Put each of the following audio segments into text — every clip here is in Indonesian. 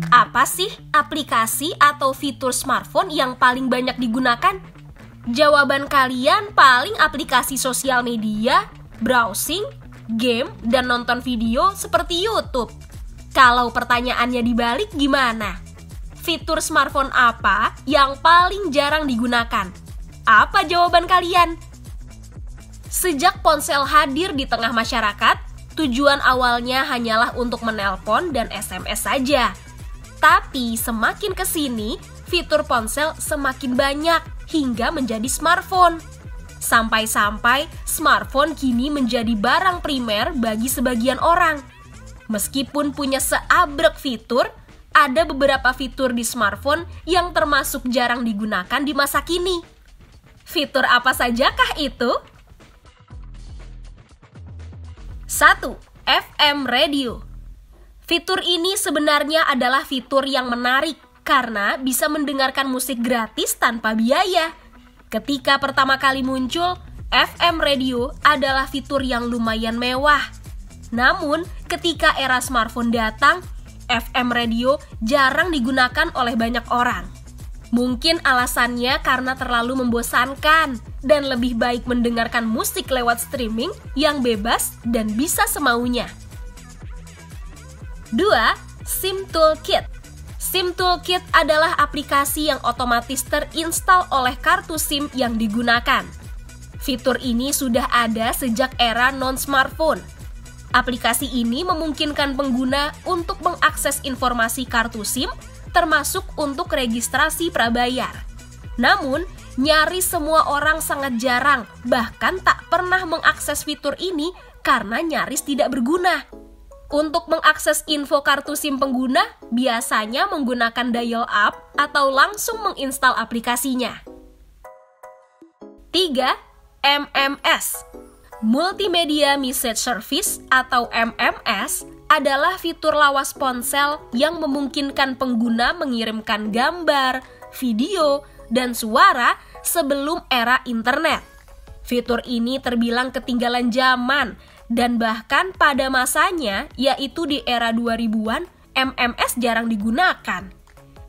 Apa sih aplikasi atau fitur smartphone yang paling banyak digunakan? Jawaban kalian paling aplikasi sosial media, browsing, game, dan nonton video seperti YouTube. Kalau pertanyaannya dibalik gimana? Fitur smartphone apa yang paling jarang digunakan? Apa jawaban kalian? Sejak ponsel hadir di tengah masyarakat, tujuan awalnya hanyalah untuk menelpon dan SMS saja. Tapi semakin kesini, fitur ponsel semakin banyak hingga menjadi smartphone. Sampai-sampai smartphone kini menjadi barang primer bagi sebagian orang. Meskipun punya seabrek fitur, ada beberapa fitur di smartphone yang termasuk jarang digunakan di masa kini. Fitur apa sajakah itu? 1. FM Radio. Fitur ini sebenarnya adalah fitur yang menarik karena bisa mendengarkan musik gratis tanpa biaya. Ketika pertama kali muncul, FM Radio adalah fitur yang lumayan mewah. Namun, ketika era smartphone datang, FM Radio jarang digunakan oleh banyak orang. Mungkin alasannya karena terlalu membosankan dan lebih baik mendengarkan musik lewat streaming yang bebas dan bisa semaunya. 2. SIM Toolkit. SIM Toolkit adalah aplikasi yang otomatis terinstall oleh kartu SIM yang digunakan. Fitur ini sudah ada sejak era non-smartphone. Aplikasi ini memungkinkan pengguna untuk mengakses informasi kartu SIM, termasuk untuk registrasi prabayar. Namun, nyaris semua orang sangat jarang, bahkan tak pernah mengakses fitur ini karena nyaris tidak berguna. Untuk mengakses info kartu SIM pengguna, biasanya menggunakan dial up atau langsung menginstal aplikasinya. 3. MMS. Multimedia Message Service atau MMS adalah fitur lawas ponsel yang memungkinkan pengguna mengirimkan gambar, video, dan suara sebelum era internet. Fitur ini terbilang ketinggalan zaman dan bahkan pada masanya, yaitu di era 2000-an, MMS jarang digunakan.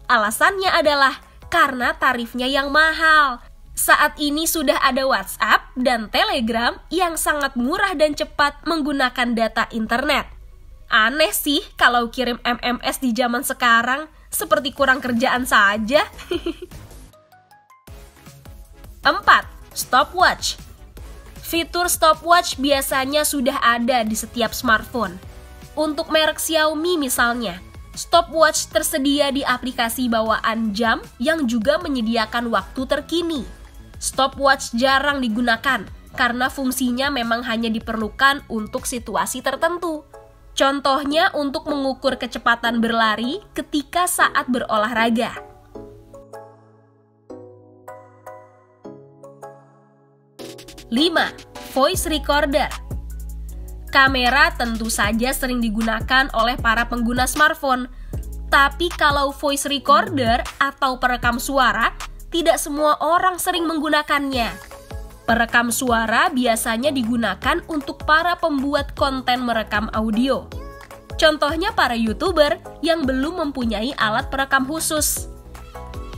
Alasannya adalah karena tarifnya yang mahal. Saat ini sudah ada WhatsApp dan Telegram yang sangat murah dan cepat menggunakan data internet. Aneh sih kalau kirim MMS di zaman sekarang, seperti kurang kerjaan saja. 4. Stopwatch. Fitur stopwatch biasanya sudah ada di setiap smartphone. Untuk merek Xiaomi misalnya, stopwatch tersedia di aplikasi bawaan jam yang juga menyediakan waktu terkini. Stopwatch jarang digunakan karena fungsinya memang hanya diperlukan untuk situasi tertentu. Contohnya untuk mengukur kecepatan berlari ketika saat berolahraga. 5. Voice Recorder. Kamera tentu saja sering digunakan oleh para pengguna smartphone. Tapi kalau voice recorder atau perekam suara, tidak semua orang sering menggunakannya. Perekam suara biasanya digunakan untuk para pembuat konten merekam audio. Contohnya para YouTuber yang belum mempunyai alat perekam khusus.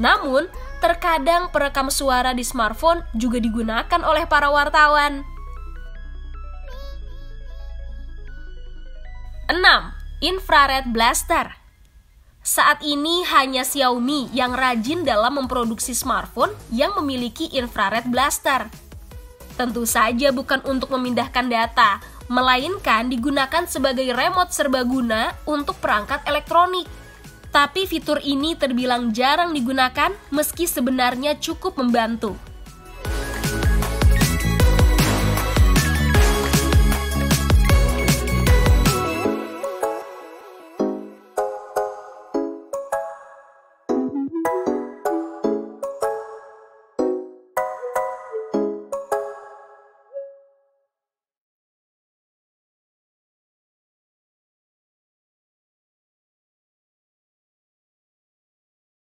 Namun, terkadang perekam suara di smartphone juga digunakan oleh para wartawan. 6. Infrared Blaster. Saat ini hanya Xiaomi yang rajin dalam memproduksi smartphone yang memiliki infrared blaster. Tentu saja bukan untuk memindahkan data, melainkan digunakan sebagai remote serbaguna untuk perangkat elektronik. Tapi fitur ini terbilang jarang digunakan meski sebenarnya cukup membantu.